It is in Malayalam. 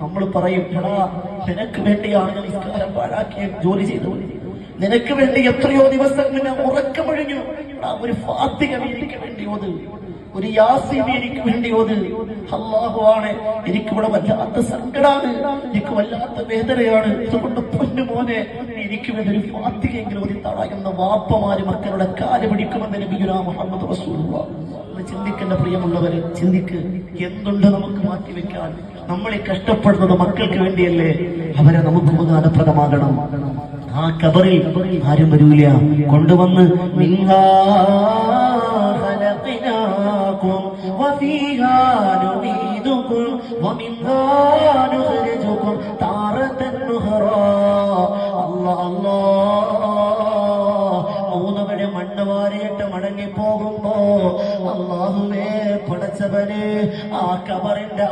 നമ്മൾ പറയും, എടാ നിനക്ക് വേണ്ടിയാണ് ഞാൻ നിസ്കാരം പാഴാക്കിയ ജോലി ചെയ്തു, നിനക്ക് വേണ്ടി എത്രയോ ദിവസങ്ങൾ ഞാൻ ഉറക്കമൊഴിഞ്ഞു, ഒരു ഫാത്തിഹ എനിക്ക് വേണ്ടി ഓത്, ഒരു യാസീൻ എനിക്ക് വേണ്ടി ഓത്. അല്ലാഹു ആണ്, എനിക്കിവിടെ വല്ലാത്ത സങ്കടാണ്, എനിക്ക് വല്ലാത്ത വേദനയാണ്, അതുകൊണ്ട് പൊന്നു മോനെ എനിക്ക് വേണ്ടി ഒരു ഫാത്തിഹയെങ്കിലും ഓതിത്താടാ എന്ന വാപ്പമാര് മക്കളുടെ കാല് പിടിക്കുമെന്ന് നബിയുനാ മുഹമ്മദ് റസൂലുള്ളാഹി. ചിന്തിക്കേണ്ട പ്രിയമുള്ളവരെ, ചിന്തിക്ക്, എന്തുണ്ട് നമുക്ക് മാറ്റിവെക്കാൻ? നമ്മളെ കഷ്ടപ്പെടുന്നത് മക്കൾക്ക് വേണ്ടിയല്ലേ? അവരെ നമുക്ക് ഉപകാരപ്രദമാകണം. ആ കബറിൽ ആരും വരൂല. കൊണ്ടുവന്ന് മിൻഹാ ഖലഖനാകും വഫീഹാ നുഈദുകും വമിൻഹാ നുഖ്രിജുകും താറതൻ ഉഖ്റാ. അല്ലാഹ് മൂന്നവരെ മണ്ണ് വാരിയിട്ട് മടങ്ങിപ്പോകുമ്പോ അല്ലാഹുവേ പടച്ചവനെ, ആ കബറിന്റെ